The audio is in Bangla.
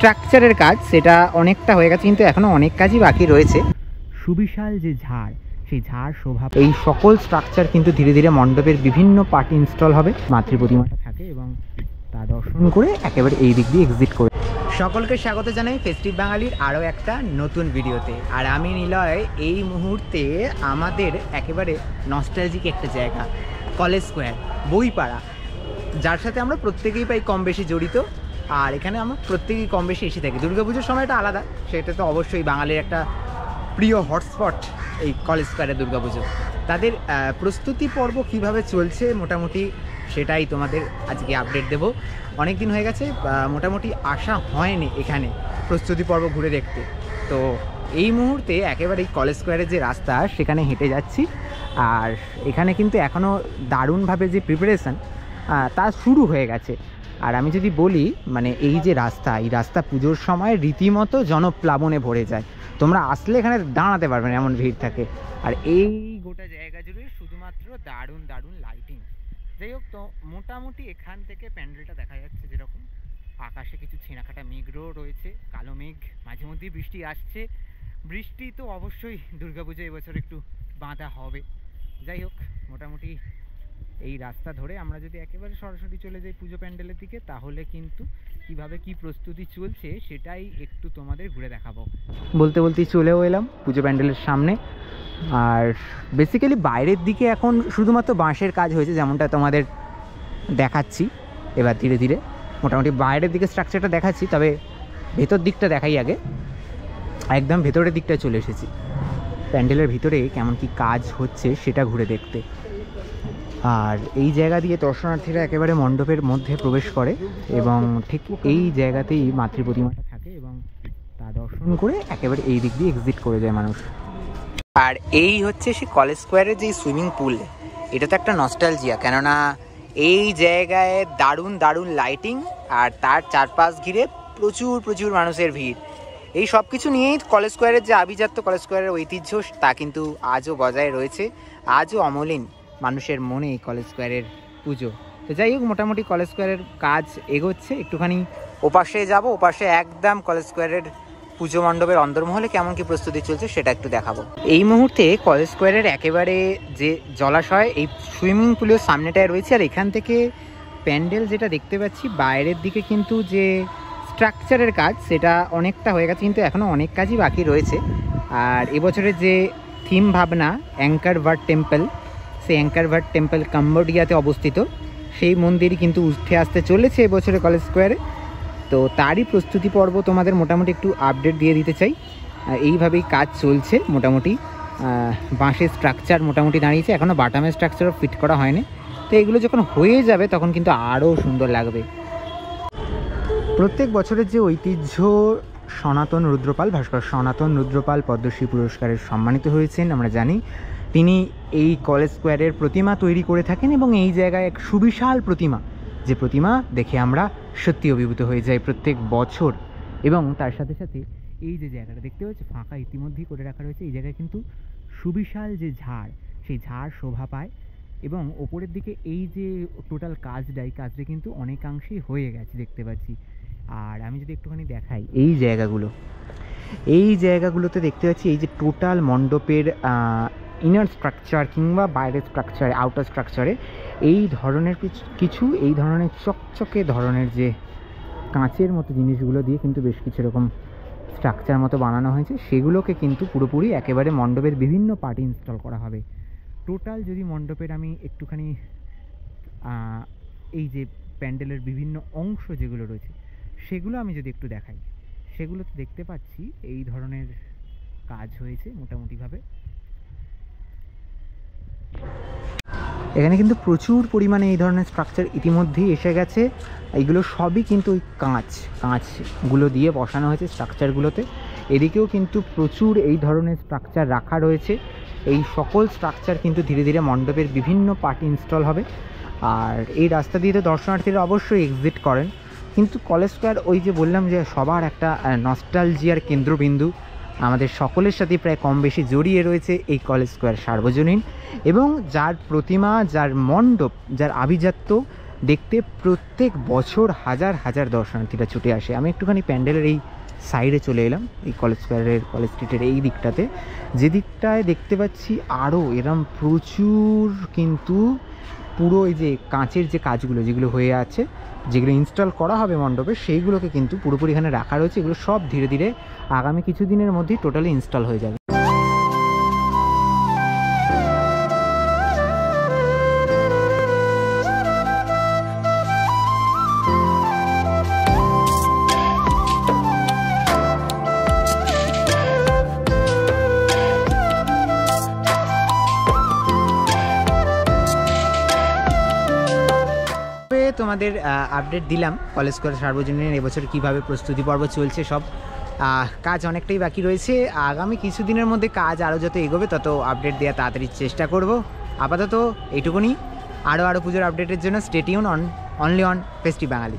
স্ট্রাকচারের কাজ সেটা অনেকটা হয়ে গেছে, কিন্তু এখনো অনেক কাজই বাকি রয়েছে। সুবিশাল যে ঝাড়, সেই ঝাড় শোভা, এই সকল স্ট্রাকচার কিন্তু ধীরে ধীরে মণ্ডপের বিভিন্ন পার্ট ইনস্টল হবে। মাতৃ প্রতিমাটা থাকে এবং তা দর্শন করে একেবারে এই দিক দিয়ে এক্সিট করে। সকলকে স্বাগত জানাই ফেস্টিভ বাঙালির আরও একটা নতুন ভিডিওতে। আর আমি নিলয় এই মুহূর্তে আমাদের একেবারে নস্টালজিক একটা জায়গা, কলেজ স্কোয়ার, বইপাড়া, যার সাথে আমরা প্রত্যেকেই পাই কম বেশি জড়িত। আর এখানে আমরা প্রত্যেকেই কম বেশি এসে থাকি। দুর্গাপুজোর সময়টা আলাদা, সেটা তো অবশ্যই বাঙালির একটা প্রিয় হটস্পট এই কলেজ স্কোয়ারের দুর্গাপুজো। তাদের প্রস্তুতি পর্ব কিভাবে চলছে মোটামুটি সেটাই তোমাদের আজকে আপডেট দেব। অনেক দিন হয়ে গেছে মোটামুটি আসা হয়নি এখানে প্রস্তুতি পর্ব ঘুরে দেখতে। তো এই মুহূর্তে একেবারে এই কলেজ স্কোয়ারের যে রাস্তা সেখানে হেঁটে যাচ্ছি। আর এখানে কিন্তু এখনও দারুণভাবে যে প্রিপারেশান তা শুরু হয়ে গেছে। আর আমি যদি বলি মানে এই যে রাস্তা, এই রাস্তা পুজোর সময় রীতিমতো জনপ্লাবনে ভরে যায়। তোমরা আসলে এখানে দাঁড়াতে পারবে না, এমন ভিড় থাকে। আর এই গোটা জায়গা জুড়ে শুধুমাত্র দারুণ দারুণ লাইটিং। যাই হোক, তো মোটামুটি এখান থেকে প্যান্ডেলটা দেখা যাচ্ছে যেরকম। আকাশে কিছু ছেঁড়াকাটা মেঘও রয়েছে, কালো মেঘ, মাঝে মধ্যেই বৃষ্টি আসছে। বৃষ্টি তো অবশ্যই দুর্গাপুজো এবছর একটু বাঁধা হবে। যাই হোক, মোটামুটি এই রাস্তা ধরে আমরা যদি একেবারে সরাসরি চলে যাই পুজো প্যান্ডেলের দিকে, তাহলে কিন্তু কিভাবে কি প্রস্তুতি চলছে সেটাই একটু তোমাদের ঘুরে দেখাবো। বলতে বলতেই চলেও এলাম পুজো প্যান্ডেলের সামনে। আর বেসিক্যালি বাইরের দিকে এখন শুধুমাত্র বাঁশের কাজ হয়েছে, যেমনটা তোমাদের দেখাচ্ছি। এবার ধীরে ধীরে মোটামুটি বাইরের দিকে স্ট্রাকচারটা দেখাচ্ছি, তবে ভেতর দিকটা দেখাই আগে। একদম ভেতরের দিকটায় চলে এসেছি, প্যান্ডেলের ভিতরে কেমন কি কাজ হচ্ছে সেটা ঘুরে দেখতে। আর এই জায়গা দিয়ে দর্শনার্থীরা একেবারে মণ্ডপের মধ্যে প্রবেশ করে এবং ঠিক এই জায়গাতেই মাতৃ প্রতিমাটা থাকে এবং তা দর্শন করে একেবারে এই দিক দিয়ে এক্সিট করে যায় মানুষ। আর এই হচ্ছে সে কলেজ স্কোয়ারের যে সুইমিং পুল, এটা তো একটা নস্টালজিয়া, কেননা এই জায়গায় দারুণ দারুণ লাইটিং আর তার চারপাশ ঘিরে প্রচুর প্রচুর মানুষের ভিড়। এই সব কিছু নিয়েই কলেজ স্কোয়ারের যে আভিজাত্য, কলেজ স্কোয়ারের ঐতিহ্য, তা কিন্তু আজও বজায় রয়েছে, আজও অমলিন মানুষের মনে এই কলেজ স্কোয়ারের পুজো। তো যাই হোক, মোটামুটি কলেজ স্কোয়ারের কাজ এগোচ্ছে। একটুখানি ওপাশে যাব, ওপাশে একদম কলেজ স্কোয়ারের পুজো মণ্ডপের অন্দরমহলে কেমন কি প্রস্তুতি চলছে সেটা একটু দেখাবো। এই মুহূর্তে কলেজ স্কোয়ারের একেবারে যে জলাশয়, এই সুইমিং পুলের সামনেটায় রয়েছে। আর এখান থেকে প্যান্ডেল যেটা দেখতে পাচ্ছি বাইরের দিকে কিন্তু যে স্ট্রাকচারের কাজ সেটা অনেকটা হয়ে গেছে, কিন্তু এখনও অনেক কাজই বাকি রয়েছে। আর এবছরের যে থিম ভাবনা অ্যাঙ্কার ওয়াট টেম্পল, সেই অ্যাঙ্কার ওয়াট টেম্পল কম্বোডিয়াতে অবস্থিত, সেই মন্দির কিন্তু উঠে আসতে চলেছে এবছরে কলেজ স্কোয়ারে। তো তারই প্রস্তুতি পর্ব তোমাদের মোটামুটি একটু আপডেট দিয়ে দিতে চাই। এইভাবেই কাজ চলছে মোটামুটি। বাঁশের স্ট্রাকচার মোটামুটি দাঁড়িয়েছে, এখনও বাটামের স্ট্রাকচারও ফিট করা হয়নি। তো এগুলো যখন হয়ে যাবে তখন কিন্তু আরও সুন্দর লাগবে। প্রত্যেক বছরের যে ঐতিহ্য, সনাতন রুদ্রপাল, ভাস্কর সনাতন রুদ্রপাল পদ্মশ্রী পুরস্কারের সম্মানিত হয়েছেন আমরা জানি। তিনি এই কলেজ স্কোয়ারের প্রতিমা তৈরি করে থাকেন এবং এই জায়গায় এক সুবিশাল প্রতিমা, যে প্রতিমা দেখে আমরা সত্যি অভিভূত হয়ে যাই প্রত্যেক বছর। এবং তার সাথে সাথে এই যে জায়গাটা দেখতে পাচ্ছি ফাঁকা ইতিমধ্যেই করে রাখা রয়েছে, এই জায়গায় কিন্তু সুবিশাল যে ঝাড়, সেই ঝাড় শোভা পায়। এবং ওপরের দিকে এই যে টোটাল কাজটা, এই কাজটা কিন্তু অনেকাংশেই হয়ে গেছে দেখতে পাচ্ছি। আর আমি যদি একটুখানি দেখাই এই জায়গাগুলোতে দেখতে পাচ্ছি এই যে টোটাল মণ্ডপের ইনার স্ট্রাকচার কিংবা বাইরের স্ট্রাকচারে, আউটার স্ট্রাকচারে এই ধরনের কিছু এই ধরনের চকচকে ধরনের যে কাঁচের মতো জিনিসগুলো দিয়ে কিন্তু বেশ কিছু রকম স্ট্রাকচার মতো বানানো হয়েছে, সেগুলোকে কিন্তু পুরোপুরি একেবারে মণ্ডপের বিভিন্ন পার্ট ইনস্টল করা হবে। টোটাল যদি মণ্ডপের আমি একটুখানি এই যে প্যান্ডেলের বিভিন্ন অংশ যেগুলো রয়েছে সেগুলো আমি যদি একটু দেখাই, সেগুলোতে দেখতে পাচ্ছি এই ধরনের কাজ হয়েছে মোটামুটিভাবে। এখানে কিন্তু প্রচুর পরিমাণে এই ধরনের স্ট্রাকচার ইতিমধ্যেই এসে গেছে। এইগুলো সবই কিন্তু ওই কাঁচগুলো দিয়ে বসানো হয়েছে স্ট্রাকচারগুলোতে। এদিকেও কিন্তু প্রচুর এই ধরনের স্ট্রাকচার রাখা রয়েছে। এই সকল স্ট্রাকচার কিন্তু ধীরে ধীরে মণ্ডপের বিভিন্ন পার্ট ইনস্টল হবে। আর এই রাস্তা দিয়ে তো দর্শনার্থীরা অবশ্যই এক্সিট করেন, কিন্তু কলেজ স্কোয়ার ওই যে বললাম যে সবার একটা নস্টালজিয়ার কেন্দ্রবিন্দু, আমাদের সকলের সাথে প্রায় কম বেশি জড়িয়ে রয়েছে এই কলেজ স্কোয়ার সার্বজনীন। এবং যার প্রতিমা, যার মণ্ডপ, যার আভিজাত্য দেখতে প্রত্যেক বছর হাজার হাজার দর্শনার্থীরা ছুটে আসে। আমি একটুখানি প্যান্ডেলের এই সাইডে চলে এলাম, এই কলেজ স্কোয়ারের কলেজ স্ট্রিটের এই দিকটাতে, যে দিকটায় দেখতে পাচ্ছি আরও এরম প্রচুর কিন্তু পুরো এই যে কাঁচের যে কাজগুলো যেগুলো হয়ে আছে, যেগুলো ইনস্টল করা হবে মণ্ডপে, সেইগুলোকে কিন্তু পুরোপুরি এখানে রাখা রয়েছে। এগুলো সব ধীরে ধীরে আগামী কিছু দিনের মধ্যেই টোটালি ইনস্টল হয়ে যাবে। তোমাদের আপডেট দিলাম কলেজ স্কোয়ার সার্বজনীনের এবছর কীভাবে প্রস্তুতি পর্ব চলছে। সব কাজ অনেকটাই বাকি রয়েছে, আগামী কিছুদিনের মধ্যে কাজ আরও যত এগোবে তত আপডেট দেওয়ার তাড়াতাড়ি চেষ্টা করব। আপাতত এইটুকুনি, আরও পুজোর আপডেটের জন্য stay tune only on festive Bangali.